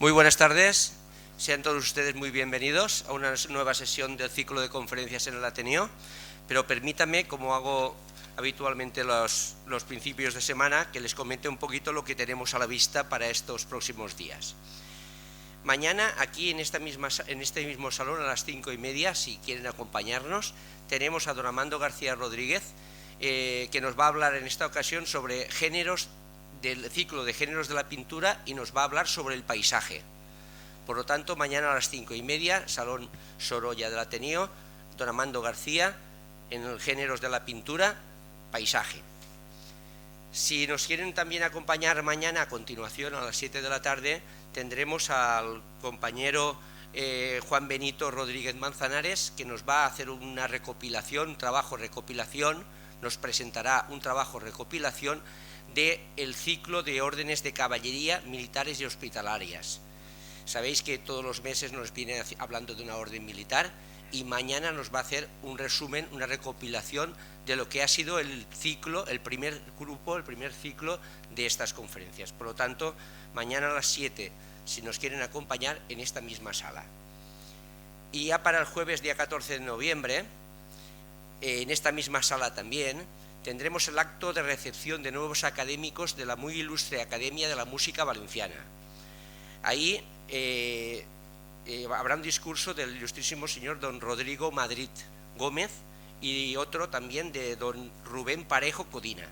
Muy buenas tardes, sean todos ustedes muy bienvenidos a una nueva sesión del ciclo de conferencias en el Ateneo, pero permítanme, como hago habitualmente los principios de semana, que les comente un poquito lo que tenemos a la vista para estos próximos días. Mañana, aquí en este mismo salón, a las 5:30, si quieren acompañarnos, tenemos a don Armando García Rodríguez, que nos va a hablar en esta ocasión sobre géneros del ciclo de géneros de la pintura y nos va a hablar sobre el paisaje. Por lo tanto, mañana a las 5:30, Salón Sorolla del Ateneo, don Armando García, en el géneros de la pintura, paisaje. Si nos quieren también acompañar mañana, a continuación, a las 7 de la tarde, tendremos al compañero Juan Benito Rodríguez Manzanares, que nos va a hacer una recopilación, un trabajo recopilación, nos presentará un trabajo recopilación del ciclo de órdenes de caballería militares y hospitalarias. Sabéis que todos los meses nos viene hablando de una orden militar y mañana nos va a hacer un resumen, una recopilación de lo que ha sido el ciclo, el primer ciclo de estas conferencias. Por lo tanto, mañana a las 7, si nos quieren acompañar, en esta misma sala. Y ya para el jueves, día 14 de noviembre, en esta misma sala también, tendremos el acto de recepción de nuevos académicos de la muy ilustre Academia de la Música Valenciana. Ahí habrá un discurso del ilustrísimo señor don Rodrigo Madrid Gómez y otro también de don Rubén Parejo Codina.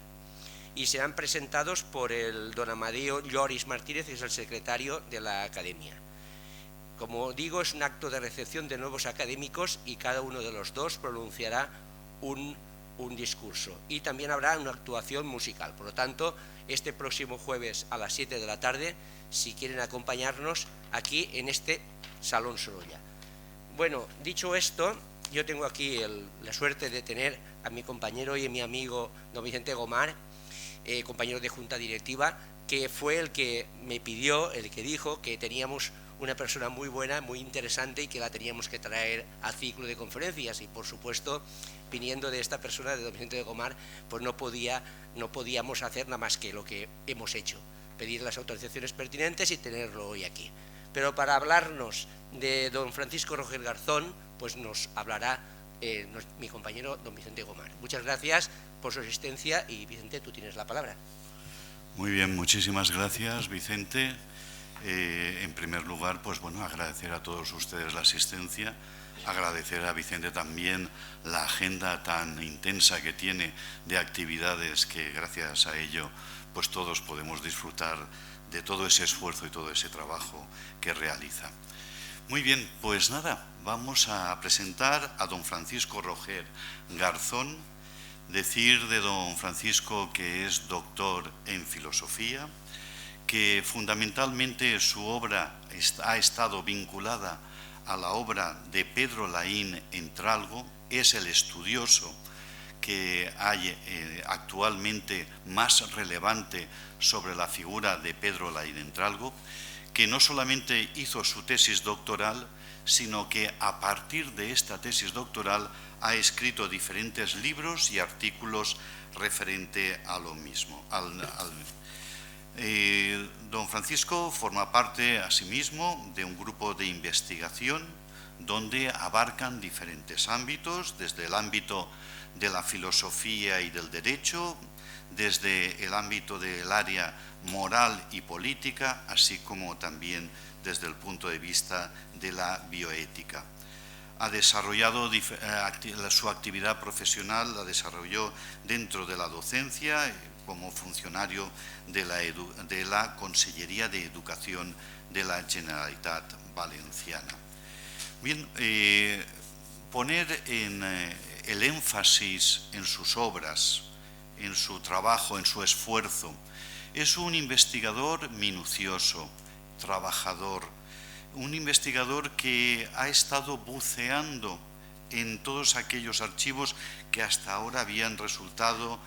Y serán presentados por el don Amadeo Lloris Martínez, que es el secretario de la Academia. Como digo, es un acto de recepción de nuevos académicos y cada uno de los dos pronunciará un discurso. Y también habrá una actuación musical. Por lo tanto, este próximo jueves a las 7 de la tarde, si quieren acompañarnos aquí en este Salón Sorolla. Bueno, dicho esto, yo tengo aquí la suerte de tener a mi compañero y a mi amigo don Vicente Gomar, compañero de junta directiva, que fue el que me pidió, el que dijo que teníamos una persona muy buena, muy interesante y que la teníamos que traer al ciclo de conferencias y, por supuesto, viniendo de esta persona, de don Vicente de Gomar, pues no podíamos hacer nada más que lo que hemos hecho, pedir las autorizaciones pertinentes y tenerlo hoy aquí. Pero para hablarnos de don Francisco Roger Garzón, pues nos hablará mi compañero don Vicente Gomar. Muchas gracias por su asistencia y, Vicente, tú tienes la palabra. Muy bien, muchísimas gracias, Vicente. En primer lugar, pues bueno, agradecer a todos ustedes la asistencia, agradecer a Vicente también la agenda tan intensa que tiene de actividades que gracias a ello pues todos podemos disfrutar de todo ese esfuerzo y todo ese trabajo que realiza. Muy bien, pues nada, vamos a presentar a don Francisco Roger Garzón. Decir de don Francisco que es doctor en filosofía, que fundamentalmente su obra ha estado vinculada a la obra de Pedro Laín Entralgo, es el estudioso que hay actualmente más relevante sobre la figura de Pedro Laín Entralgo, que no solamente hizo su tesis doctoral, sino que a partir de esta tesis doctoral ha escrito diferentes libros y artículos referente a lo mismo. Don Francisco forma parte, asimismo, de un grupo de investigación donde abarcan diferentes ámbitos, desde el ámbito de la filosofía y del derecho, desde el ámbito del área moral y política, así como también desde el punto de vista de la bioética. Ha desarrollado su actividad profesional, la desarrolló dentro de la docencia, como funcionario de la Consellería de Educación de la Generalitat Valenciana. Bien, poner el énfasis en sus obras, en su trabajo, en su esfuerzo. Es un investigador minucioso, trabajador, un investigador que ha estado buceando en todos aquellos archivos que hasta ahora habían resultado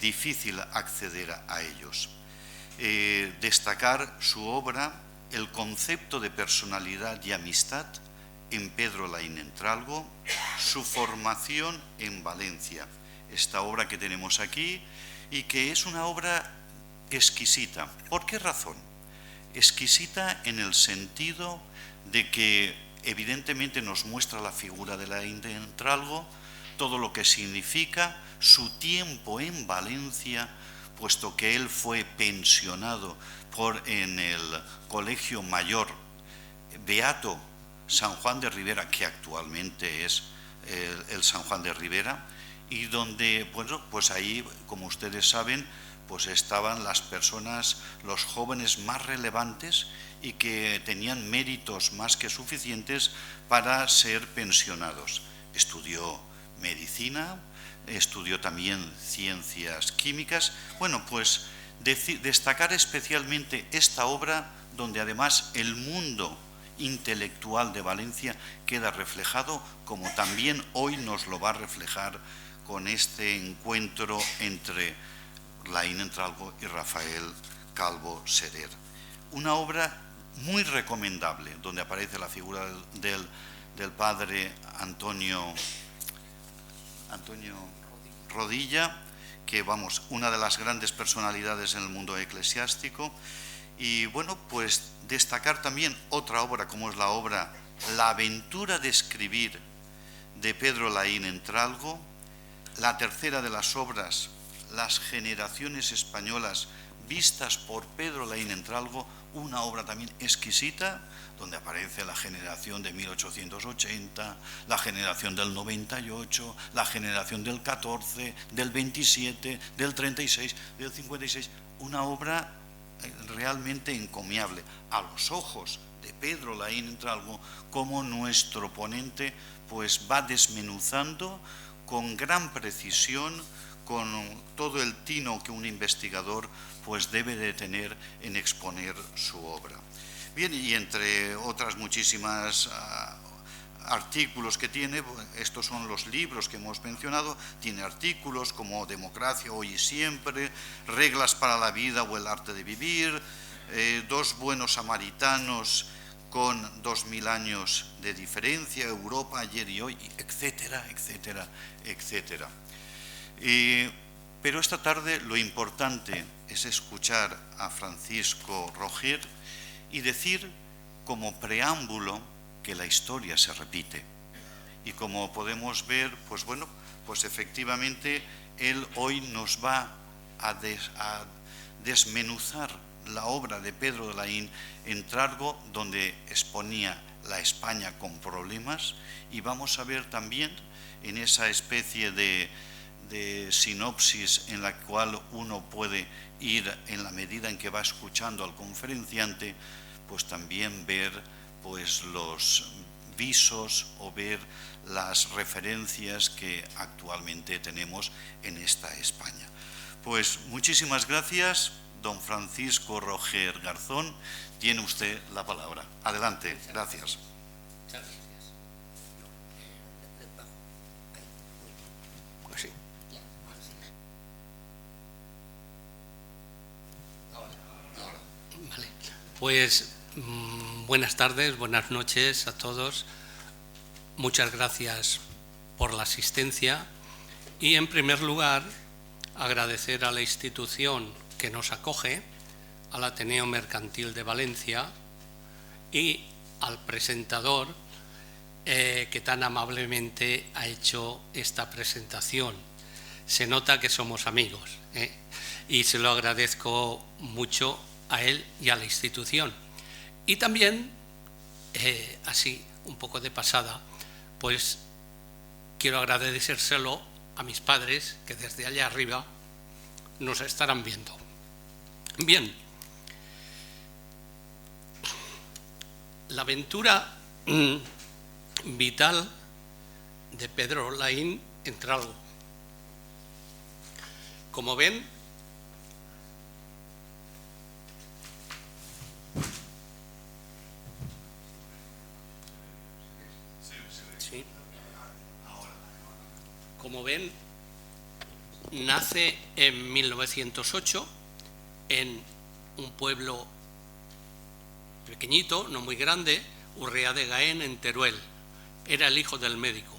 difícil acceder a ellos. Destacar su obra, El concepto de personalidad y amistad, en Pedro Laín Entralgo, su formación en Valencia, esta obra que tenemos aquí y que es una obra exquisita. ¿Por qué razón? exquisita en el sentido de que evidentemente nos muestra la figura de Laín de Entralgo, todo lo que significa su tiempo en Valencia, puesto que él fue pensionado en el Colegio Mayor Beato San Juan de Ribera, que actualmente es el San Juan de Ribera, y donde, bueno, pues ahí, como ustedes saben, pues estaban las personas, los jóvenes más relevantes y que tenían méritos más que suficientes para ser pensionados. Estudió medicina, estudió también ciencias químicas. Bueno, pues destacar especialmente esta obra, donde además el mundo intelectual de Valencia queda reflejado, como también hoy nos lo va a reflejar con este encuentro entre Laín Entralgo y Rafael Calvo Serer. Una obra muy recomendable, donde aparece la figura del padre Antonio Rodilla, que, vamos, una de las grandes personalidades en el mundo eclesiástico. Y bueno, pues destacar también otra obra, como es la obra La aventura de escribir, de Pedro Laín Entralgo, la tercera de las obras, Las generaciones españolas vistas por Pedro Laín Entralgo, una obra también exquisita, donde aparece la generación de 1880, la generación del 98, la generación del 14, del 27, del 36, del 56, una obra realmente encomiable a los ojos de Pedro Laín Entralgo, como nuestro ponente pues va desmenuzando con gran precisión, con todo el tino que un investigador pues debe de tener en exponer su obra. Bien, y entre otras muchísimas artículos que tiene, estos son los libros que hemos mencionado, tiene artículos como Democracia hoy y siempre, Reglas para la vida o el arte de vivir, Dos buenos samaritanos con 2000 años de diferencia, Europa ayer y hoy, etcétera, etcétera, etcétera. Pero esta tarde lo importante es escuchar a Francisco Roger y decir como preámbulo que la historia se repite. Y como podemos ver, pues bueno, pues efectivamente él hoy nos va a desmenuzar la obra de Pedro de Laín Entralgo, donde exponía la España con problemas, y vamos a ver también en esa especie de sinopsis en la cual uno puede ir en la medida en que va escuchando al conferenciante, pues también ver pues los visos o ver las referencias que actualmente tenemos en esta España. Pues muchísimas gracias, don Francisco Roger Garzón, tiene usted la palabra. Adelante, gracias. Muchas gracias. Vale. Pues buenas tardes, buenas noches a todos. Muchas gracias por la asistencia y, en primer lugar, agradecer a la institución que nos acoge, al Ateneo Mercantil de Valencia y al presentador que tan amablemente ha hecho esta presentación. Se nota que somos amigos y se lo agradezco mucho a él y a la institución. Y también, así un poco de pasada, pues quiero agradecérselo a mis padres, que desde allá arriba nos estarán viendo. Bien, la aventura vital de Pedro Laín Entralgo. Como ven, nace en 1908 en un pueblo pequeñito, no muy grande, Urrea de Gaén, en Teruel. Era el hijo del médico.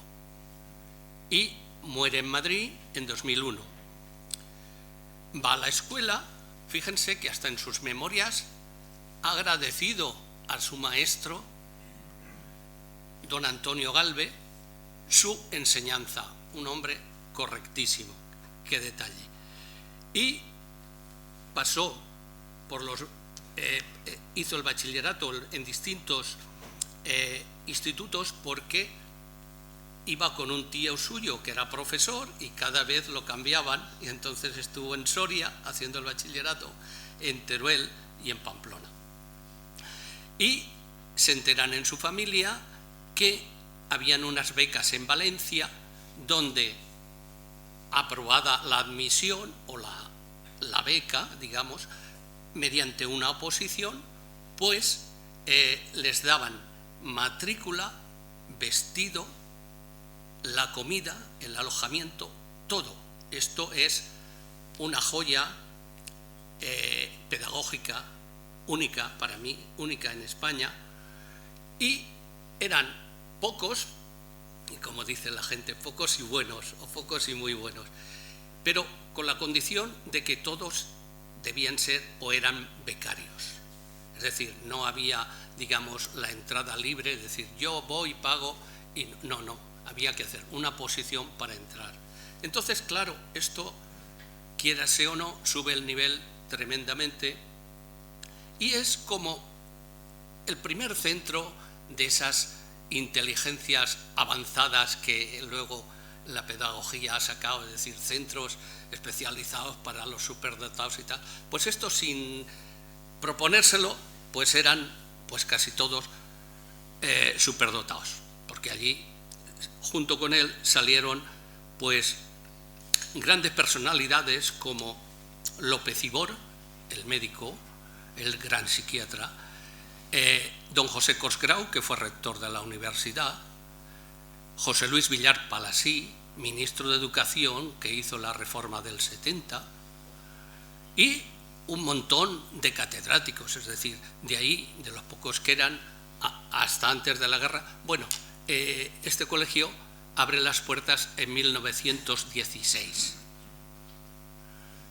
Y muere en Madrid en 2001. Va a la escuela, fíjense que hasta en sus memorias agradecido a su maestro, don Antonio Galve, su enseñanza. Un hombre correctísimo, qué detalle. Y pasó por hizo el bachillerato en distintos institutos porque iba con un tío suyo que era profesor y cada vez lo cambiaban, y entonces estuvo en Soria haciendo el bachillerato, en Teruel y en Pamplona. Y se enteran en su familia que habían unas becas en Valencia donde, aprobada la admisión o la beca, digamos, mediante una oposición, pues les daban matrícula, vestido, la comida, el alojamiento, todo. Esto es una joya pedagógica única para mí, única en España, y eran pocos, y como dice la gente, pocos y buenos, o pocos y muy buenos, pero con la condición de que todos debían ser o eran becarios. Es decir, no había, digamos, la entrada libre, es decir, yo voy, pago, y no, había que hacer una posición para entrar. Entonces, claro, esto, quiérase o no, sube el nivel tremendamente y es como el primer centro de esas inteligencias avanzadas que luego la pedagogía ha sacado, es decir, centros especializados para los superdotados y tal. Pues esto, sin proponérselo, pues eran pues casi todos superdotados, porque allí junto con él salieron pues grandes personalidades como López Ibor, el médico, el gran psiquiatra, don José Cosgrau, que fue rector de la universidad, José Luis Villar Palasí, ministro de Educación, que hizo la reforma del 70, y un montón de catedráticos, es decir, de ahí, de los pocos que eran, hasta antes de la guerra. Bueno, este colegio abre las puertas en 1916.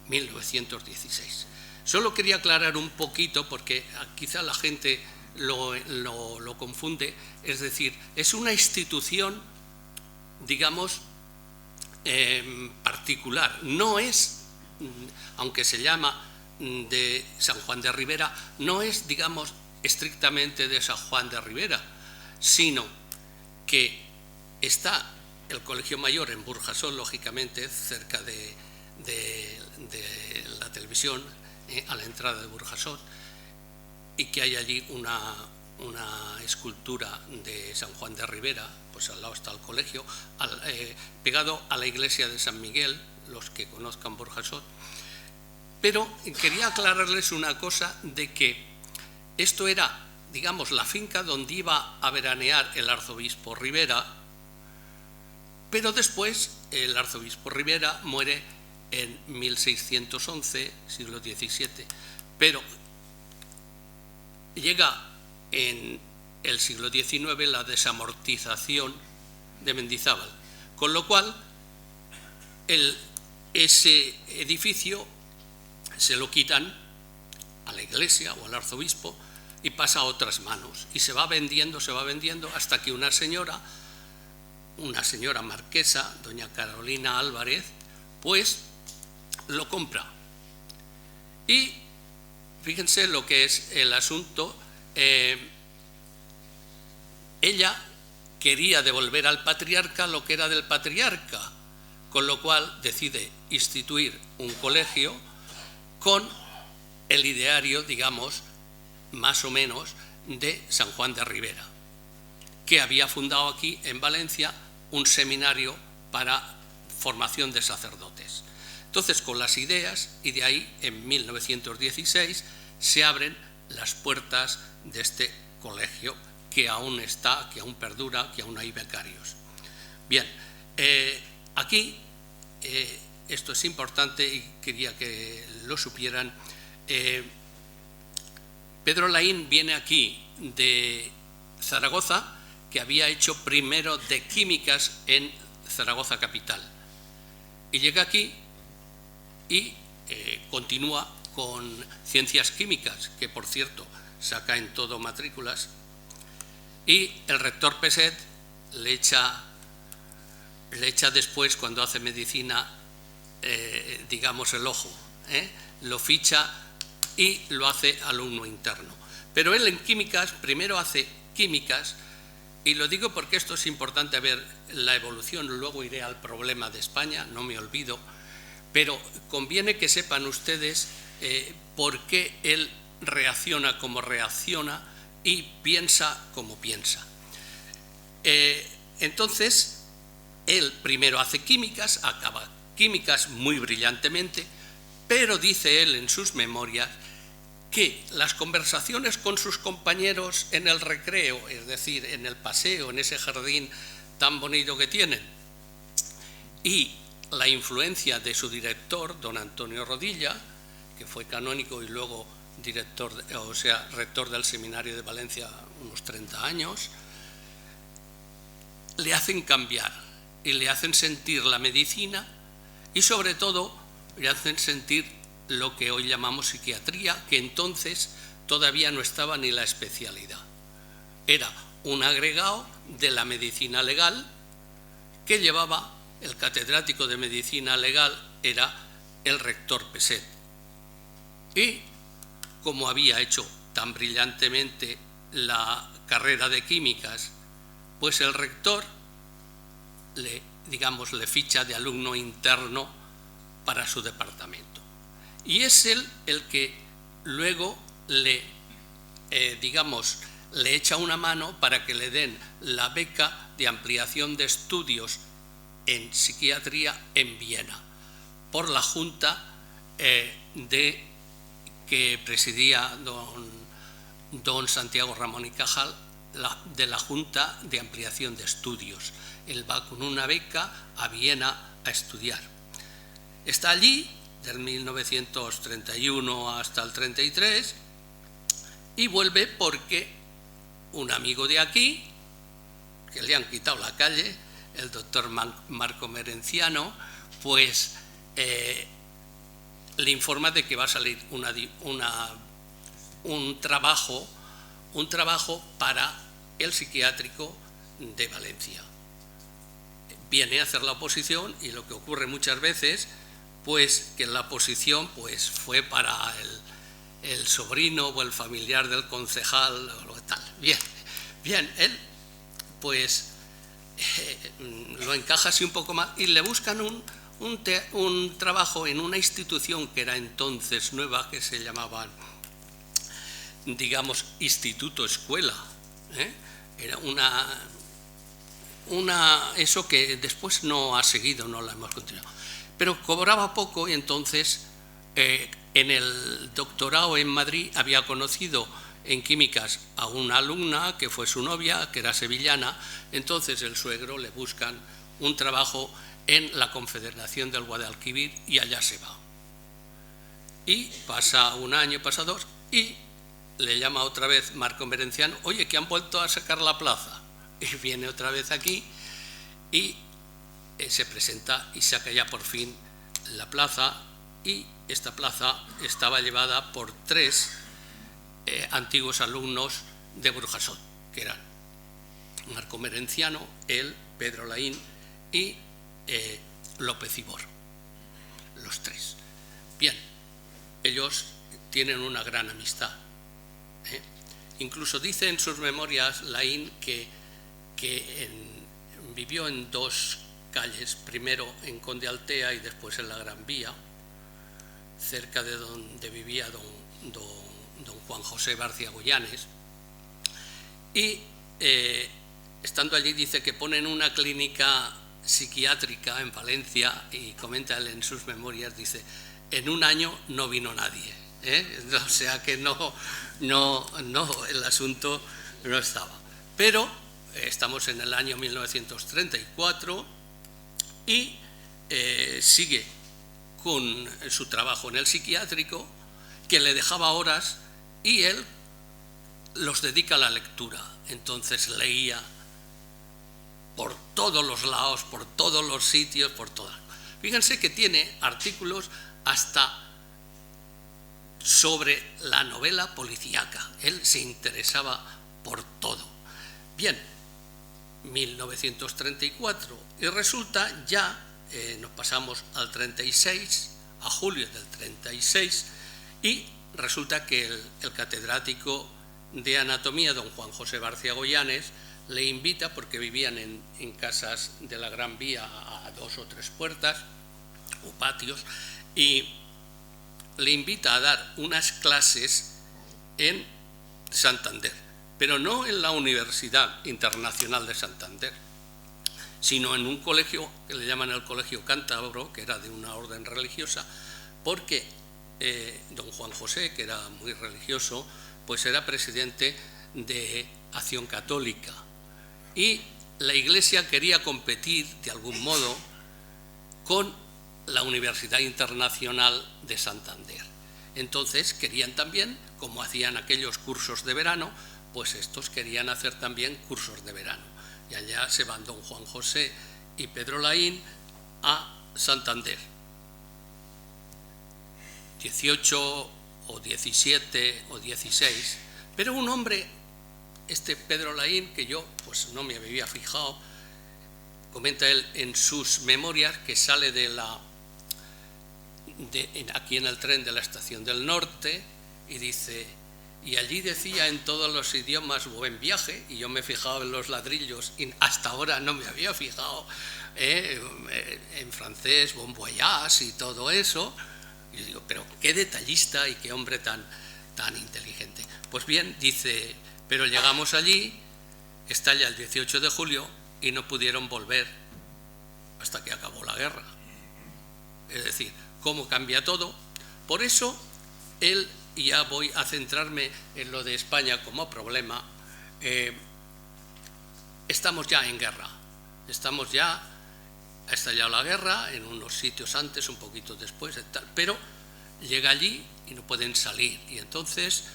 1916. Solo quería aclarar un poquito, porque quizá la gente lo confunde, es decir, es una institución, digamos, particular. No es, aunque se llama de San Juan de Ribera, no es, digamos, estrictamente de San Juan de Ribera, sino que está el Colegio Mayor en Burjasot, lógicamente, cerca de la televisión, a la entrada de Burjasot, y que hay allí una escultura de San Juan de Ribera, pues al lado está el colegio, pegado a la iglesia de San Miguel, los que conozcan Burjasot. Pero quería aclararles una cosa, de que esto era, digamos, la finca donde iba a veranear el arzobispo Ribera, pero después el arzobispo Ribera muere en 1611, siglo XVII, pero llega en el siglo XIX la desamortización de Mendizábal, con lo cual ese edificio se lo quitan a la iglesia o al arzobispo y pasa a otras manos, y se va vendiendo hasta que una señora marquesa, doña Carolina Álvarez, pues lo compra. Y fíjense lo que es el asunto. Ella quería devolver al patriarca lo que era del patriarca, con lo cual decide instituir un colegio con el ideario, digamos, más o menos, de San Juan de Ribera, que había fundado aquí en Valencia un seminario para formación de sacerdotes. Entonces, con las ideas, y de ahí, en 1916, se abren las puertas de este colegio, que aún está, que aún perdura, que aún hay becarios. Bien, aquí, esto es importante y quería que lo supieran. Pedro Laín viene aquí de Zaragoza, que había hecho primero de químicas en Zaragoza capital, y llega aquí y continúa con ciencias químicas, que por cierto saca en todo matrículas, y el rector Peset le echa después, cuando hace medicina, digamos, el ojo, lo ficha y lo hace alumno interno. Pero él en químicas, primero hace químicas, y lo digo porque esto es importante ver la evolución, luego iré al problema de España, no me olvido, pero conviene que sepan ustedes por qué él reacciona como reacciona y piensa como piensa. Entonces, él primero hace químicas, acaba químicas muy brillantemente, pero dice él en sus memorias que las conversaciones con sus compañeros en el recreo, es decir, en el paseo, en ese jardín tan bonito que tienen, y la influencia de su director, don Antonio Rodilla, que fue canónigo y luego rector del Seminario de Valencia unos 30 años, le hacen cambiar y le hacen sentir la medicina y sobre todo le hacen sentir lo que hoy llamamos psiquiatría, que entonces todavía no estaba ni la especialidad. Era un agregado de la medicina legal que llevaba el catedrático de medicina legal, era el rector Peset. Y como había hecho tan brillantemente la carrera de químicas, pues el rector le ficha de alumno interno para su departamento. Y es él el que luego le echa una mano para que le den la beca de ampliación de estudios en psiquiatría en Viena, por la junta que presidía don Santiago Ramón y Cajal, de la Junta de Ampliación de Estudios. Él va con una beca a Viena a estudiar. Está allí del 1931 hasta el 33 y vuelve porque un amigo de aquí, que le han quitado la calle, el doctor Marco Merenciano, pues le informa de que va a salir un trabajo para el psiquiátrico de Valencia. Viene a hacer la oposición y lo que ocurre muchas veces, pues que la oposición pues fue para el sobrino o el familiar del concejal o lo tal. Bien, él pues lo encaja así un poco más y le buscan un trabajo en una institución que era entonces nueva, que se llamaba, digamos, instituto escuela. Era eso que después no ha seguido, no la hemos continuado. Pero cobraba poco y entonces en el doctorado en Madrid había conocido en químicas a una alumna que fue su novia, que era sevillana. Entonces el suegro le buscan un trabajo en la Confederación del Guadalquivir y allá se va. Y pasa un año, pasa dos, y le llama otra vez Marco Merenciano: oye, que han vuelto a sacar la plaza. Y viene otra vez aquí y se presenta y saca ya por fin la plaza, y esta plaza estaba llevada por 3 antiguos alumnos de Burjasot, que eran Marco Merenciano, él, Pedro Laín y López Ibor, los 3. Bien, ellos tienen una gran amistad. Incluso dice en sus memorias Laín que vivió en 2 calles, primero en Conde Altea y después en la Gran Vía, cerca de donde vivía don Juan José Barcia Goyanes, y estando allí dice que ponen una clínica psiquiátrica en Valencia, y comenta él en sus memorias, dice: en un año no vino nadie, o sea que no, el asunto no estaba. Pero estamos en el año 1934 y sigue con su trabajo en el psiquiátrico, que le dejaba horas, y él los dedica a la lectura. Entonces leía por todos los lados, por todos los sitios, por todas. Fíjense que tiene artículos hasta sobre la novela policíaca. Él se interesaba por todo. Bien, 1934, y resulta ya, nos pasamos al 36, a julio del 36, y resulta que el catedrático de anatomía, don Juan José García Goyanes, le invita, porque vivían en casas de la Gran Vía a 2 o 3 puertas o patios, y le invita a dar unas clases en Santander, pero no en la Universidad Internacional de Santander, sino en un colegio que le llaman el Colegio Cántabro, que era de una orden religiosa, porque don Juan José, que era muy religioso, pues era presidente de Acción Católica, y la Iglesia quería competir de algún modo con la Universidad Internacional de Santander. Entonces querían también, como hacían aquellos cursos de verano, pues estos querían hacer también cursos de verano. Y allá se van don Juan José y Pedro Laín a Santander. 18 o 17 o 16, pero un hombre, este Pedro Laín, que yo pues no me había fijado, comenta él en sus memorias que sale aquí en el tren de la Estación del Norte, y dice, y allí decía en todos los idiomas buen viaje, y yo me he fijado en los ladrillos y hasta ahora no me había fijado en francés, bon voyage y todo eso. Y yo digo, pero qué detallista y qué hombre tan inteligente. Pues bien, dice, pero llegamos allí, estalla el 18 de julio y no pudieron volver hasta que acabó la guerra. Es decir, cómo cambia todo. Por eso, él, y ya voy a centrarme en lo de España como problema, estamos ya en guerra. Estamos ya, ha estallado la guerra en unos sitios antes, un poquito después, pero llega allí y no pueden salir. Y entonces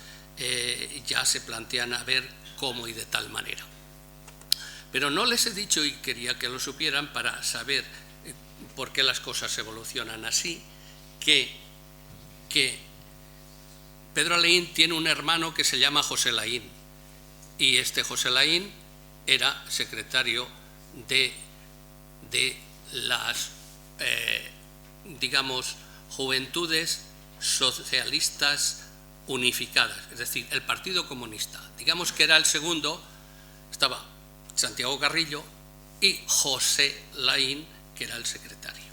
ya se plantean a ver cómo y de tal manera. Pero no les he dicho, y quería que lo supieran para saber por qué las cosas evolucionan así, que Pedro Laín tiene un hermano que se llama José Laín, y este José Laín era secretario de las, digamos, Juventudes Socialistas Unificadas, es decir, el Partido Comunista. Digamos que era el segundo, estaba Santiago Carrillo y José Laín, que era el secretario.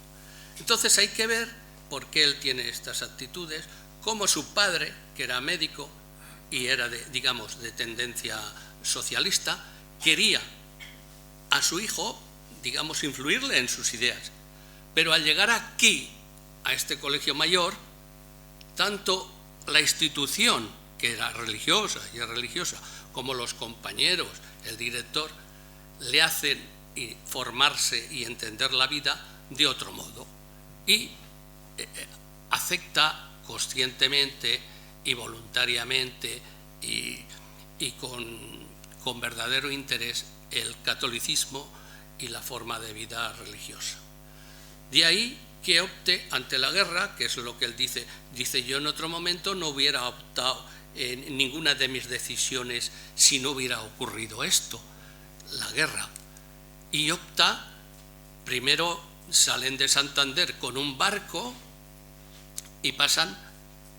Entonces hay que ver por qué él tiene estas actitudes, cómo su padre, que era médico y era digamos, de tendencia socialista, quería a su hijo, digamos, influirle en sus ideas. Pero al llegar aquí, a este colegio mayor, tanto la institución, que era religiosa y es religiosa, como los compañeros, el director, le hacen formarse y entender la vida de otro modo. Y acepta conscientemente y voluntariamente y con verdadero interés el catolicismo y la forma de vida religiosa. De ahí que opte ante la guerra, que es lo que él dice, yo en otro momento no hubiera optado en ninguna de mis decisiones si no hubiera ocurrido esto, la guerra. Y opta, primero salen de Santander con un barco y pasan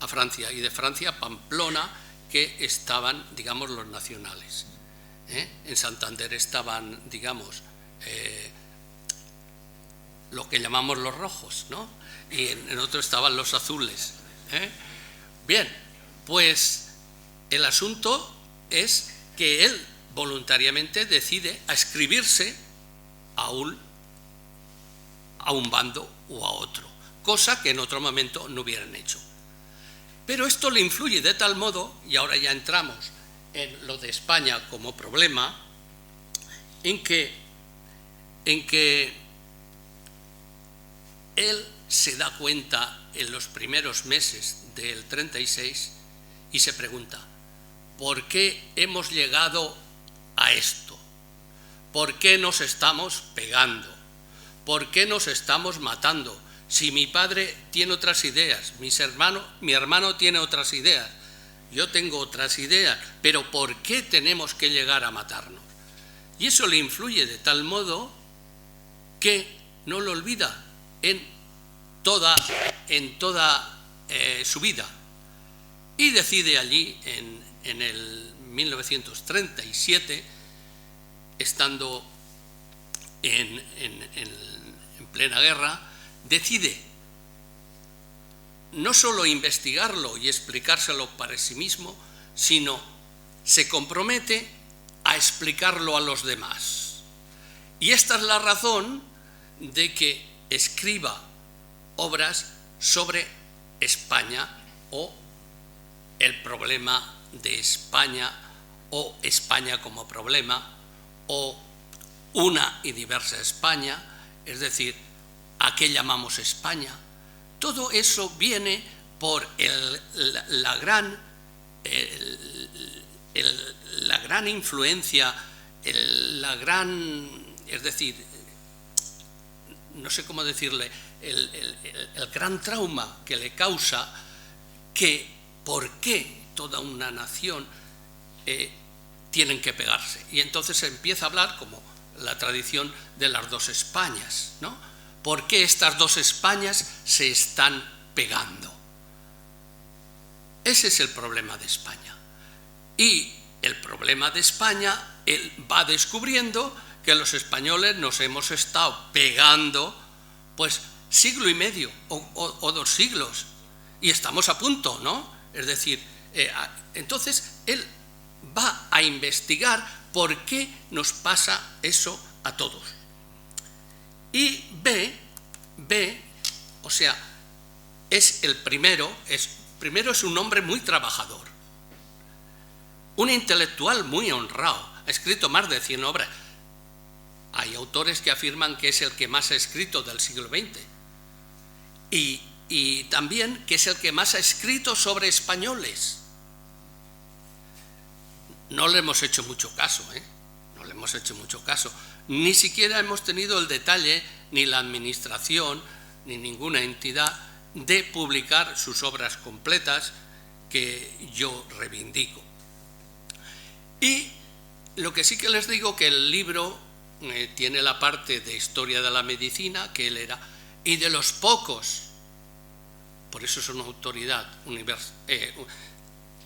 a Francia, y de Francia a Pamplona, que estaban, digamos, los nacionales. En Santander estaban, digamos, lo que llamamos los rojos, ¿no? Y en otro estaban los azules. Bien, pues el asunto es que él voluntariamente decide adscribirse a un bando o a otro, cosa que en otro momento no hubieran hecho. Pero esto le influye de tal modo, y ahora ya entramos en lo de España como problema, en que él se da cuenta en los primeros meses del 36 y se pregunta, ¿por qué hemos llegado a esto? ¿Por qué nos estamos pegando? ¿Por qué nos estamos matando? Si mi padre tiene otras ideas, mi hermano tiene otras ideas, yo tengo otras ideas, pero ¿por qué tenemos que llegar a matarnos? Y eso le influye de tal modo que no lo olvida en toda su vida. Y decide allí, en el 1937, estando en plena guerra, decide no solo investigarlo y explicárselo para sí mismo, sino se compromete a explicarlo a los demás. Y esta es la razón de que escriba obras sobre España o el problema de España o España como problema o una y diversa España, es decir, ¿a qué llamamos España? Todo eso viene por la gran influencia, es decir, no sé cómo decirle, el gran trauma que le causa que por qué toda una nación tienen que pegarse. Y entonces se empieza a hablar como la tradición de las dos Españas, ¿no? ¿Por qué estas dos Españas se están pegando? Ese es el problema de España. Y el problema de España, él va descubriendo que los españoles nos hemos estado pegando pues siglo y medio o 2 siglos y estamos a punto, ¿no? Es decir, entonces él va a investigar por qué nos pasa eso a todos. Y o sea, es el primero es un hombre muy trabajador, un intelectual muy honrado, ha escrito más de 100 obras. Hay autores que afirman que es el que más ha escrito del siglo XX y también que es el que más ha escrito sobre españoles. No le hemos hecho mucho caso, no le hemos hecho mucho caso. Ni siquiera hemos tenido el detalle, ni la administración, ni ninguna entidad, de publicar sus obras completas que yo reivindico. Y lo que sí que les digo que el libro tiene la parte de historia de la medicina que él era, y de los pocos, por eso es una autoridad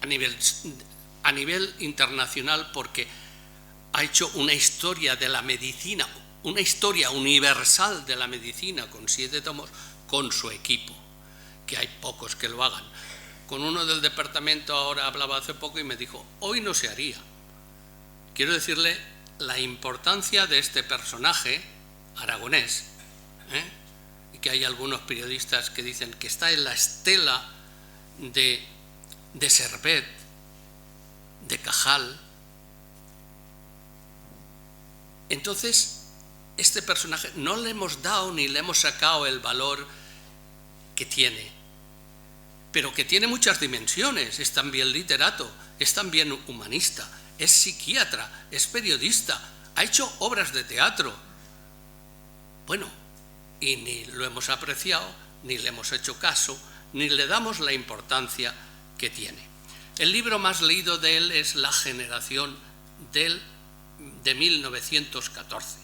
a nivel internacional, porque ha hecho una historia de la medicina, una historia universal de la medicina con 7 tomos, con su equipo, que hay pocos que lo hagan. Con uno del departamento ahora hablaba hace poco y me dijo, hoy no se haría. Quiero decirle la importancia de este personaje aragonés, y que hay algunos periodistas que dicen que está en la estela de Servet, de Cajal. Entonces, este personaje no le hemos dado ni le hemos sacado el valor que tiene, pero que tiene muchas dimensiones. Es también literato, es también humanista, es psiquiatra, es periodista, ha hecho obras de teatro. Bueno, y ni lo hemos apreciado, ni le hemos hecho caso, ni le damos la importancia que tiene. El libro más leído de él es La generación de 1914,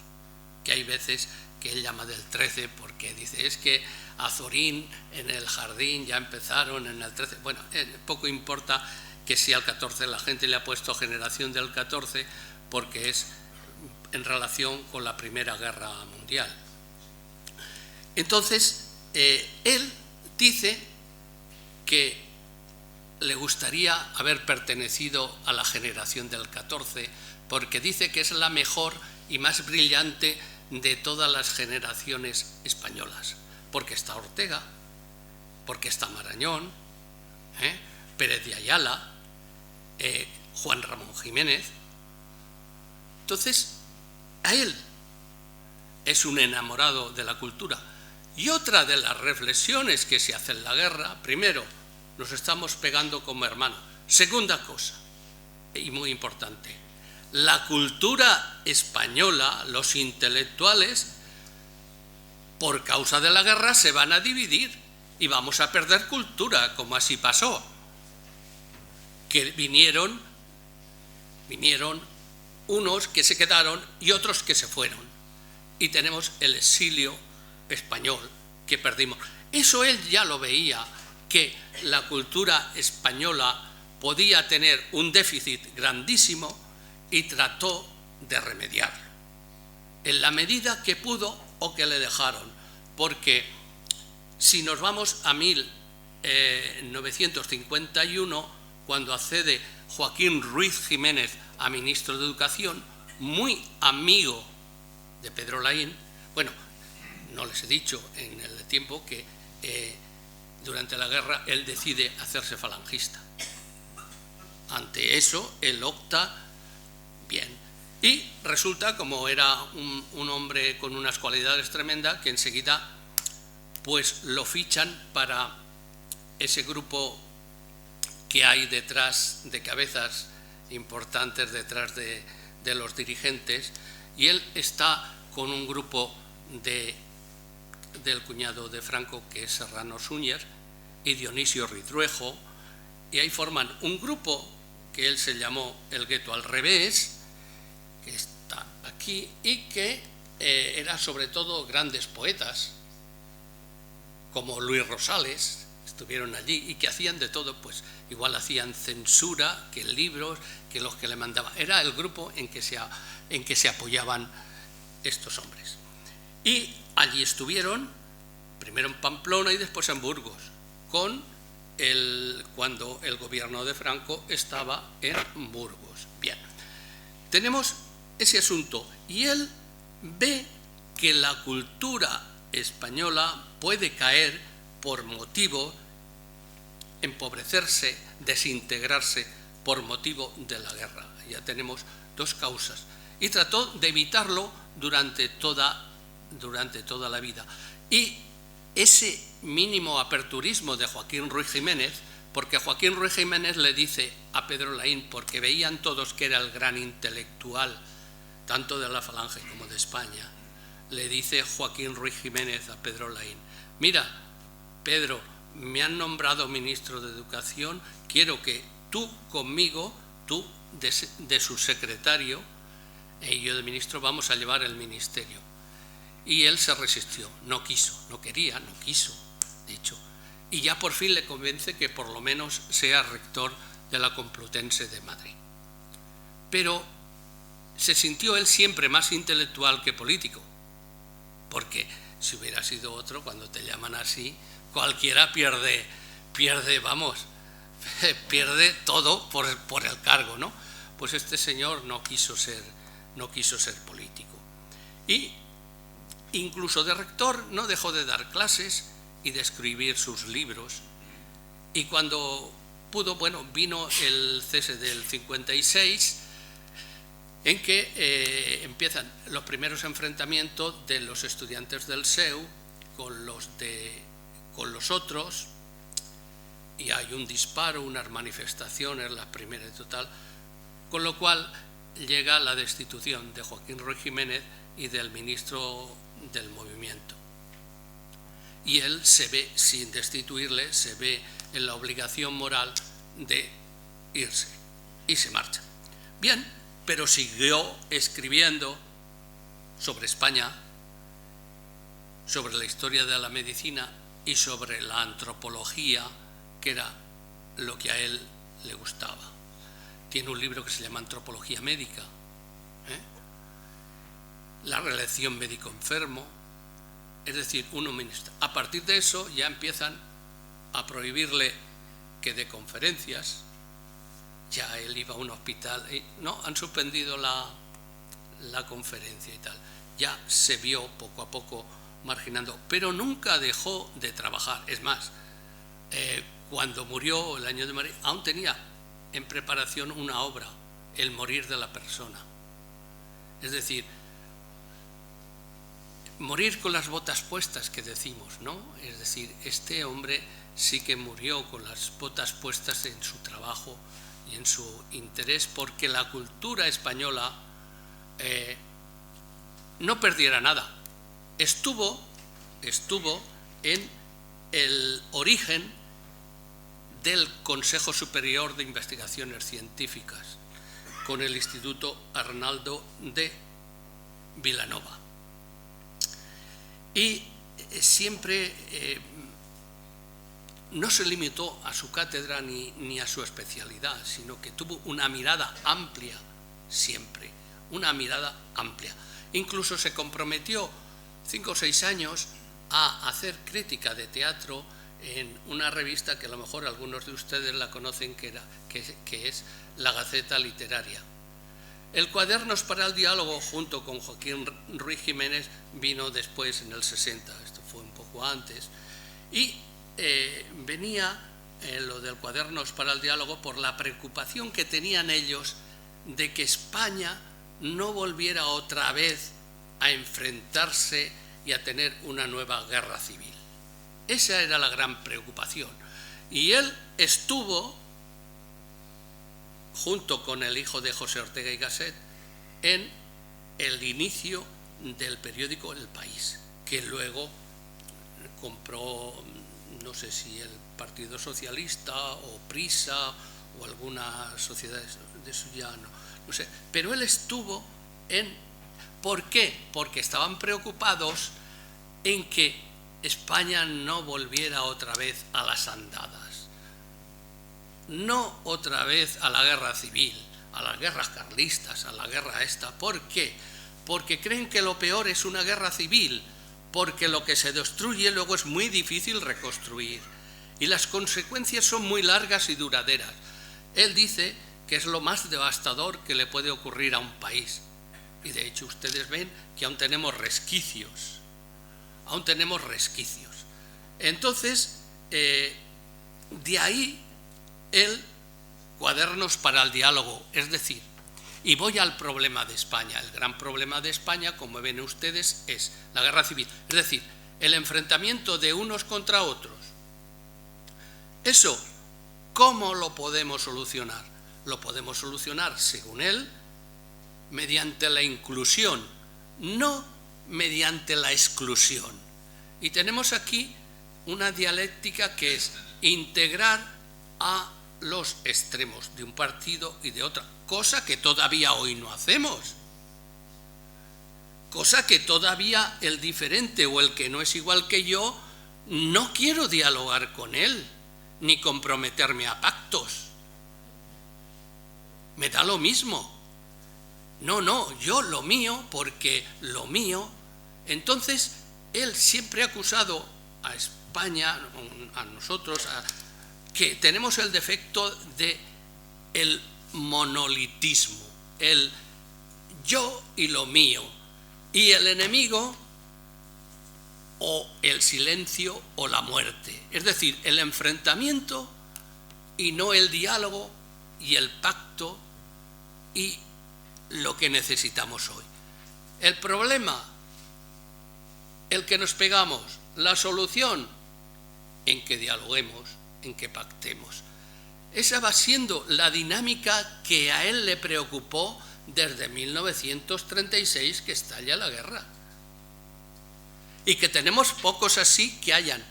que hay veces que él llama del 13 porque dice, es que Azorín en el jardín ya empezaron en el 13. Bueno, poco importa que si al 14 la gente le ha puesto generación del 14 porque es en relación con la Primera Guerra Mundial. Entonces, él dice que le gustaría haber pertenecido a la generación del 14 porque dice que es la mejor y más brillante de todas las generaciones españolas, porque está Ortega, porque está Marañón, Pérez de Ayala, Juan Ramón Jiménez. Entonces, a él es un enamorado de la cultura. Y otra de las reflexiones que se hace en la guerra, primero, nos estamos pegando como hermanos. Segunda cosa, y muy importante, la cultura española, los intelectuales, por causa de la guerra se van a dividir y vamos a perder cultura, como así pasó. Que vinieron unos que se quedaron y otros que se fueron. Y tenemos el exilio español que perdimos. Eso él ya lo veía, que la cultura española podía tener un déficit grandísimo y trató de remediarlo, en la medida que pudo o que le dejaron. Porque si nos vamos a 1951, cuando accede Joaquín Ruiz Jiménez a ministro de Educación, muy amigo de Pedro Laín, bueno, no les he dicho en el tiempo que durante la guerra él decide hacerse falangista. Ante eso, él opta bien. Y resulta, como era un hombre con unas cualidades tremendas, que enseguida pues lo fichan para ese grupo que hay detrás, de cabezas importantes detrás de los dirigentes, y él está con un grupo del cuñado de Franco, que es Serrano Súñer, y Dionisio Ridruejo, y ahí forman un grupo que él se llamó el Gueto al Revés, que está aquí, y que era sobre todo grandes poetas, como Luis Rosales, estuvieron allí, y que hacían de todo, pues igual hacían censura, que libros, que los que le mandaban. Era el grupo en que se apoyaban estos hombres. Y allí estuvieron, primero en Pamplona y después en Burgos, cuando el gobierno de Franco estaba en Burgos. Bien, tenemos ese asunto, y él ve que la cultura española puede caer por motivo, empobrecerse, desintegrarse por motivo de la guerra. Ya tenemos dos causas. Y trató de evitarlo durante toda la vida. Y ese mínimo aperturismo de Joaquín Ruiz Jiménez, porque Joaquín Ruiz Jiménez le dice a Pedro Laín, porque veían todos que era el gran intelectual, tanto de la Falange como de España, le dice Joaquín Ruiz Jiménez a Pedro Laín: mira, Pedro, me han nombrado ministro de Educación, quiero que tú conmigo, tú de su secretario, y yo de ministro, vamos a llevar el ministerio. Y él se resistió, no quiso, no quería, no quiso, de hecho. Y ya por fin le convence que por lo menos sea rector de la Complutense de Madrid. Pero se sintió él siempre más intelectual que político, porque si hubiera sido otro, cuando te llaman así, cualquiera pierde, vamos, pierde todo por el cargo, ¿no? Pues este señor no quiso ser político. Y incluso de rector no dejó de dar clases y de escribir sus libros. Y cuando pudo, bueno, vino el cese del 56, en que empiezan los primeros enfrentamientos de los estudiantes del SEU con los otros, y hay un disparo, unas manifestaciones, las primeras total, con lo cual llega la destitución de Joaquín Ruiz Jiménez y del ministro del movimiento. Y él se ve, sin destituirle, se ve en la obligación moral de irse, y se marcha. Bien, pero siguió escribiendo sobre España, sobre la historia de la medicina y sobre la antropología, que era lo que a él le gustaba. Tiene un libro que se llama Antropología Médica, la relación médico-enfermo, es decir, un ministro. A partir de eso ya empiezan a prohibirle que dé conferencias. Ya él iba a un hospital y no, han suspendido la conferencia y tal. Ya se vio poco a poco marginando, pero nunca dejó de trabajar. Es más, cuando murió el año de María, aún tenía en preparación una obra, El morir de la persona. Es decir, morir con las botas puestas, que decimos, ¿no? Es decir, este hombre sí que murió con las botas puestas en su trabajo y en su interés, porque la cultura española no perdiera nada. Estuvo estuvo en el origen del Consejo Superior de Investigaciones Científicas, con el Instituto Arnaldo de Vilanova. Y siempre no se limitó a su cátedra ni a su especialidad, sino que tuvo una mirada amplia siempre, una mirada amplia. Incluso se comprometió 5 o 6 años a hacer crítica de teatro en una revista que a lo mejor algunos de ustedes la conocen, que es La Gaceta Literaria. El Cuadernos para el Diálogo, junto con Joaquín Ruiz Jiménez, vino después en el 60, esto fue un poco antes, y venía lo del Cuadernos para el Diálogo por la preocupación que tenían ellos de que España no volviera otra vez a enfrentarse y a tener una nueva guerra civil. Esa era la gran preocupación. Y él estuvo, junto con el hijo de José Ortega y Gasset, en el inicio del periódico El País, que luego compró, no sé si el Partido Socialista o Prisa o alguna sociedad de eso ya no sé. Pero él estuvo en... ¿Por qué? Porque estaban preocupados en que España no volviera otra vez a las andadas, no otra vez a la guerra civil, a las guerras carlistas, a la guerra esta. ¿Por qué? Porque creen que lo peor es una guerra civil, porque lo que se destruye luego es muy difícil reconstruir y las consecuencias son muy largas y duraderas. Él dice que es lo más devastador que le puede ocurrir a un país, y de hecho ustedes ven que aún tenemos resquicios. Entonces, de ahí el Cuadernos para el Diálogo, es decir, y voy al problema de España. El gran problema de España, como ven ustedes, es la guerra civil, es decir, el enfrentamiento de unos contra otros. Eso, ¿cómo lo podemos solucionar? Lo podemos solucionar, según él, mediante la inclusión, no mediante la exclusión. Y tenemos aquí una dialéctica que es integrar a los extremos de un partido y de otra, cosa que todavía hoy no hacemos, cosa que todavía el diferente o el que no es igual que yo, no quiero dialogar con él, ni comprometerme a pactos. Me da lo mismo. No, yo lo mío, porque lo mío. Entonces, él siempre ha acusado a España, a nosotros, que tenemos el defecto de el monolitismo, el yo y lo mío, y el enemigo o el silencio o la muerte, es decir, el enfrentamiento y no el diálogo y el pacto y lo que necesitamos hoy. El problema, el que nos pegamos, la solución, en que dialoguemos, en que pactemos. Esa va siendo la dinámica que a él le preocupó desde 1936, que estalla la guerra. Y que tenemos pocos así que hayan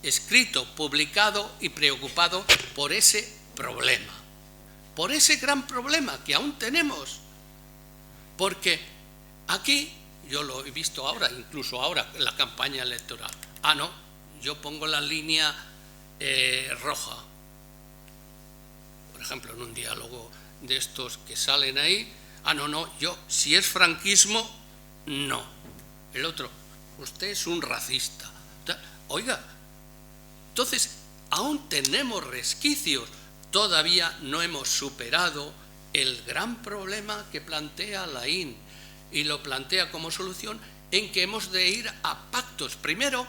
escrito, publicado y preocupado por ese problema, por ese gran problema que aún tenemos. Porque aquí, yo lo he visto ahora, incluso ahora en la campaña electoral, no, yo pongo la línea roja, por ejemplo, en un diálogo de estos que salen ahí, no, yo, si es franquismo, no. El otro, usted es un racista. Oiga, entonces, aún tenemos resquicios, todavía no hemos superado el gran problema que plantea Laín, y lo plantea como solución en que hemos de ir a pactos. Primero,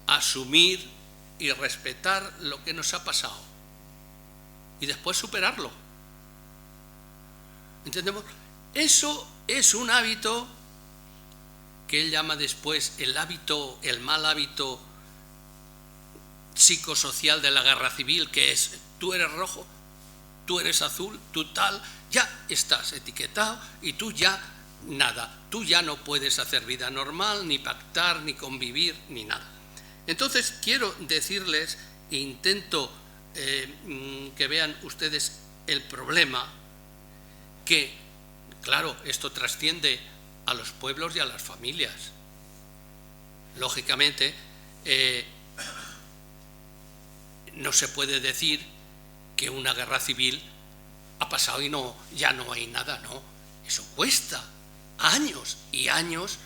asumir y respetar lo que nos ha pasado, y después superarlo. ¿Entendemos? Eso es un hábito que él llama después el mal hábito psicosocial de la guerra civil, que es: tú eres rojo, tú eres azul, tú tal, ya estás etiquetado y tú ya nada, tú ya no puedes hacer vida normal, ni pactar, ni convivir, ni nada. Entonces quiero decirles, e intento que vean ustedes el problema, que, claro, esto trasciende a los pueblos y a las familias. Lógicamente, no se puede decir que una guerra civil ha pasado y ya no hay nada, no. Eso cuesta años y años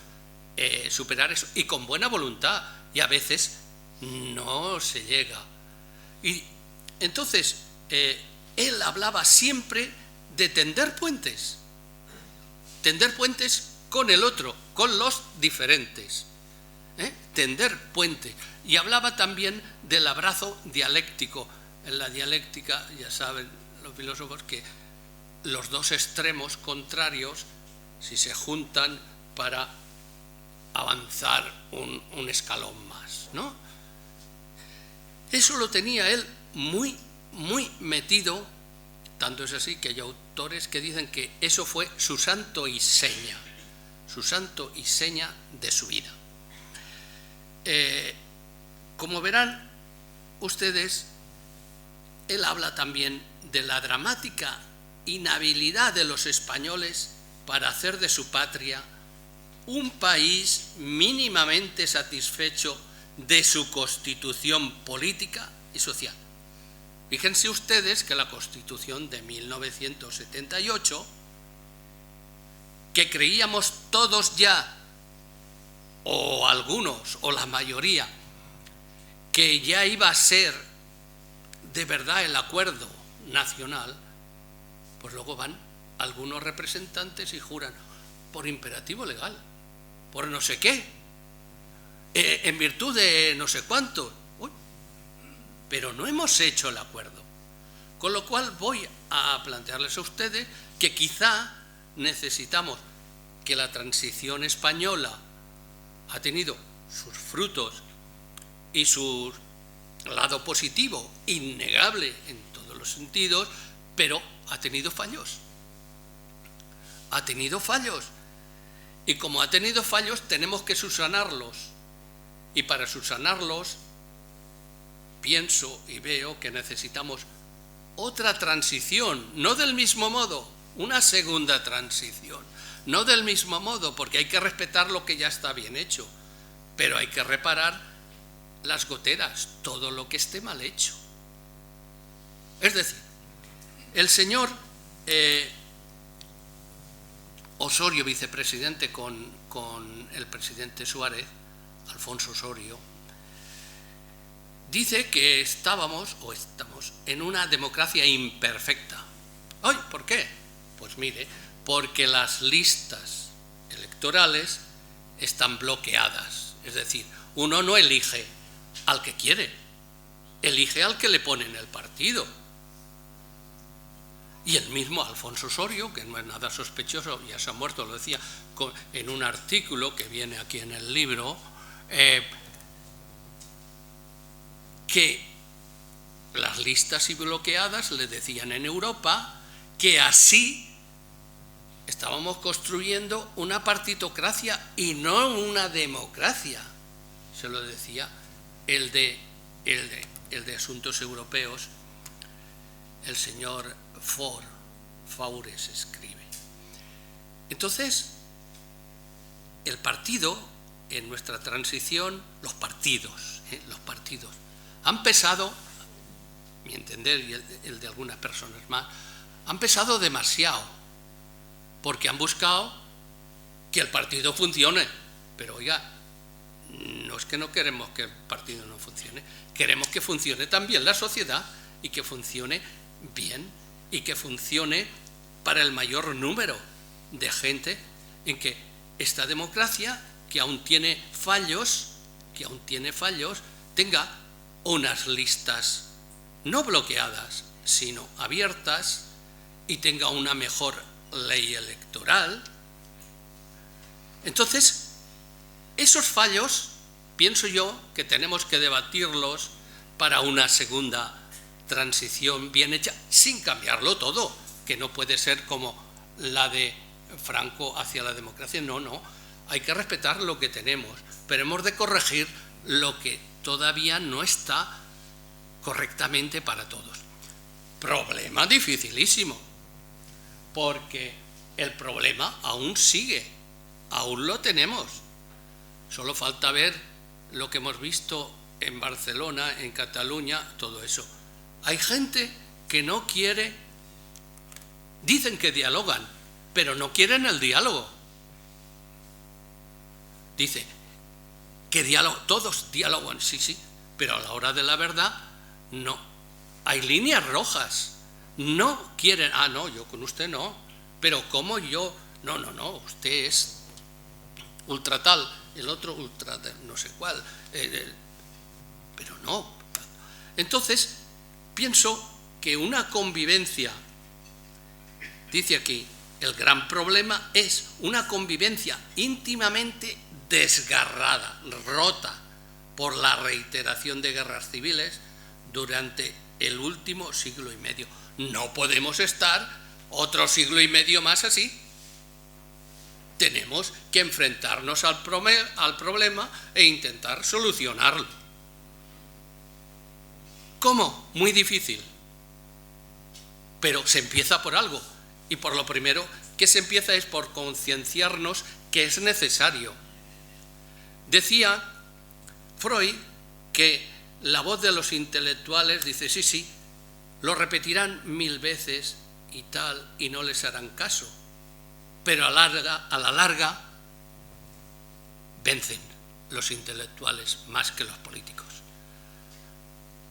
superar eso, y con buena voluntad, y a veces no se llega. Y entonces, él hablaba siempre de tender puentes con el otro, con los diferentes, tender puente. Y hablaba también del abrazo dialéctico. En la dialéctica, ya saben los filósofos, que los dos extremos contrarios, si se juntan para avanzar un escalón más, ¿no? Eso lo tenía él muy, muy metido, tanto es así que hay autores que dicen que eso fue su santo y seña de su vida. Como verán ustedes, él habla también de la dramática inhabilidad de los españoles para hacer de su patria un país mínimamente satisfecho de su constitución política y social. Fíjense ustedes que la Constitución de 1978, que creíamos todos ya, o algunos, o la mayoría, que ya iba a ser de verdad el acuerdo nacional, pues luego van algunos representantes y juran por imperativo legal, por no sé qué, en virtud de no sé cuánto. Uy, pero no hemos hecho el acuerdo. Con lo cual voy a plantearles a ustedes que quizá necesitamos, que la transición española ha tenido sus frutos y su lado positivo, innegable en todos los sentidos, pero ha tenido fallos. Ha tenido fallos. Y como ha tenido fallos, tenemos que subsanarlos. Y para subsanarlos, pienso y veo que necesitamos otra transición, no del mismo modo, una segunda transición. No del mismo modo, porque hay que respetar lo que ya está bien hecho, pero hay que reparar las goteras, todo lo que esté mal hecho. Es decir, el señor Osorio, vicepresidente con el presidente Suárez, Alfonso Osorio, dice que estamos en una democracia imperfecta. ¡Ay! ¿Por qué? Pues mire, porque las listas electorales están bloqueadas. Es decir, uno no elige al que quiere, elige al que le pone en el partido. Y el mismo Alfonso Osorio, que no es nada sospechoso, ya se ha muerto, lo decía en un artículo que viene aquí en el libro, que las listas y bloqueadas le decían en Europa que así estábamos construyendo una partitocracia y no una democracia. Se lo decía el de Asuntos Europeos, el señor Faures escribe. Entonces, el partido, en nuestra transición, los partidos han pesado, mi entender y el de algunas personas más, han pesado demasiado, porque han buscado que el partido funcione. Pero oiga, no es que no queremos que el partido no funcione, queremos que funcione también la sociedad, y que funcione bien, y que funcione para el mayor número de gente, en que esta democracia, que aún tiene fallos, tenga unas listas no bloqueadas, sino abiertas, y tenga una mejor ley electoral. Entonces, esos fallos, pienso yo, que tenemos que debatirlos para una segunda transición bien hecha, sin cambiarlo todo, que no puede ser como la de franco hacia la democracia. No, no, hay que respetar lo que tenemos, pero hemos de corregir lo que todavía no está correctamente para todos. Problema dificilísimo, porque el problema aún sigue, aún lo tenemos. Solo falta ver lo que hemos visto en Barcelona, en Cataluña, todo eso. Hay gente que no quiere, dicen que dialogan, pero no quieren el diálogo. Dice que diálogo, todos dialogan, sí, sí, pero a la hora de la verdad, no. Hay líneas rojas. No quieren, no, yo con usted no, pero ¿cómo yo? No, usted es ultra tal, el otro ultra no sé cuál, pero no. Entonces, pienso que una convivencia, dice aquí, el gran problema es una convivencia íntimamente desgarrada, rota por la reiteración de guerras civiles durante el último siglo y medio. No podemos estar otro siglo y medio más así. Tenemos que enfrentarnos al problema e intentar solucionarlo. ¿Cómo? Muy difícil. Pero se empieza por algo. Y por lo primero que se empieza es por concienciarnos que es necesario. Decía Freud que la voz de los intelectuales dice, sí, sí, lo repetirán 1000 veces y tal, y no les harán caso. Pero a la larga vencen los intelectuales más que los políticos.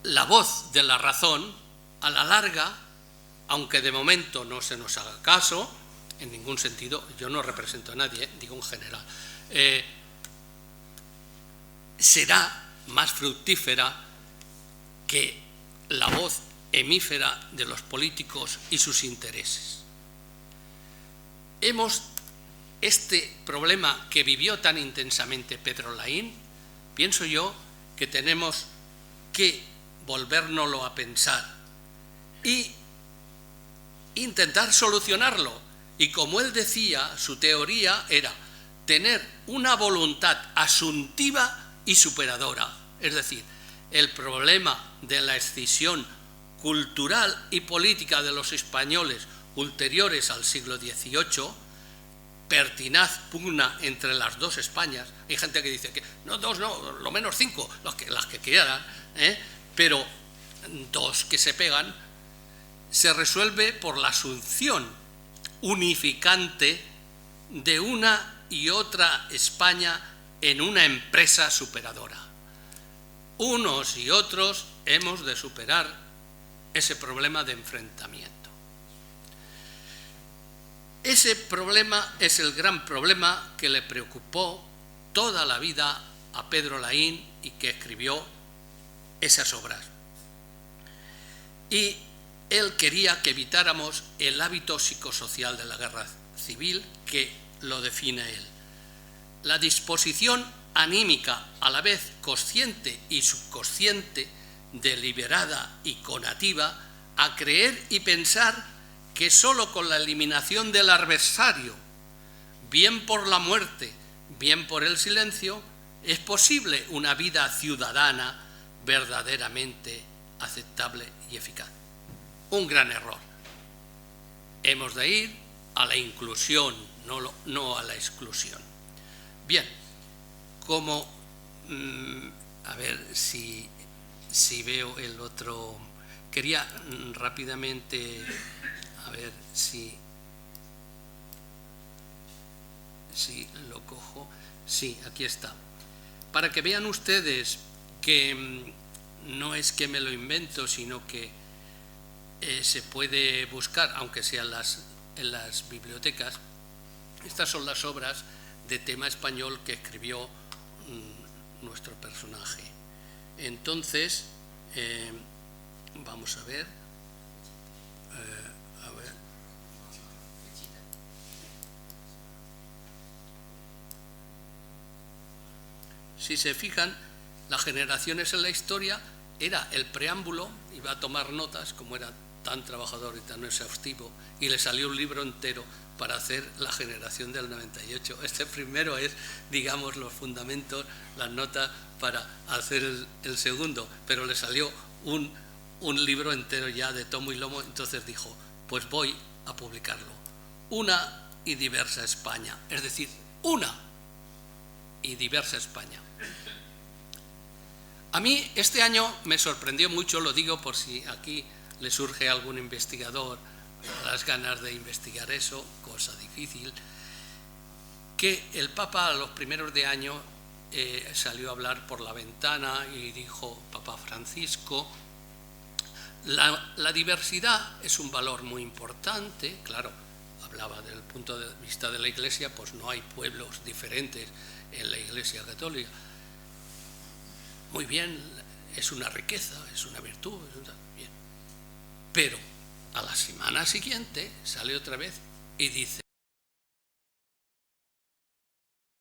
La voz de la razón, a la larga, aunque de momento no se nos haga caso, en ningún sentido, yo no represento a nadie, digo en general, será más fructífera que la voz hemífera de los políticos y sus intereses. Este problema que vivió tan intensamente Pedro Laín, pienso yo que tenemos que volvérnoslo a pensar y intentar solucionarlo. Y como él decía, su teoría era tener una voluntad asuntiva y superadora. Es decir, el problema de la escisión cultural y política de los españoles ulteriores al siglo XVIII, pertinaz pugna entre las dos Españas. Hay gente que dice que no, dos no, lo menos 5, las que quieran, pero 2 que se pegan, se resuelve por la asunción unificante de una y otra España en una empresa superadora. Unos y otros hemos de superar ese problema de enfrentamiento. Ese problema es el gran problema que le preocupó toda la vida a Pedro Laín y que escribió esas obras. Y él quería que evitáramos el hábito psicosocial de la guerra civil que lo define él. La disposición anímica, a la vez consciente y subconsciente, deliberada y conativa, a creer y pensar que sólo con la eliminación del adversario, bien por la muerte, bien por el silencio, es posible una vida ciudadana verdaderamente aceptable y eficaz. Un gran error. Hemos de ir a la inclusión, no a la exclusión. Bien, como, a ver si veo el otro, quería rápidamente, a ver si lo cojo, sí, aquí está. Para que vean ustedes que no es que me lo invento, sino que se puede buscar, aunque sea en las bibliotecas. Estas son las obras de tema español que escribió nuestro personaje. Entonces, vamos a ver. Si se fijan, las generaciones en la historia era el preámbulo, iba a tomar notas, como era tan trabajador y tan exhaustivo, y le salió un libro entero para hacer la generación del 98. Este primero es, digamos, los fundamentos, las notas para hacer el segundo, pero le salió un libro entero ya de tomo y lomo. Entonces dijo, pues voy a publicarlo. Una y diversa España, es decir, una y diversa España. A mí este año me sorprendió mucho, lo digo por si aquí le surge a algún investigador las ganas de investigar eso, cosa difícil, que el Papa a los primeros de año salió a hablar por la ventana y dijo, Papa Francisco, la diversidad es un valor muy importante. Claro, hablaba del punto de vista de la Iglesia, pues no hay pueblos diferentes en la Iglesia católica. Muy bien, es una riqueza, es una virtud, bien. Pero a la semana siguiente sale otra vez y dice,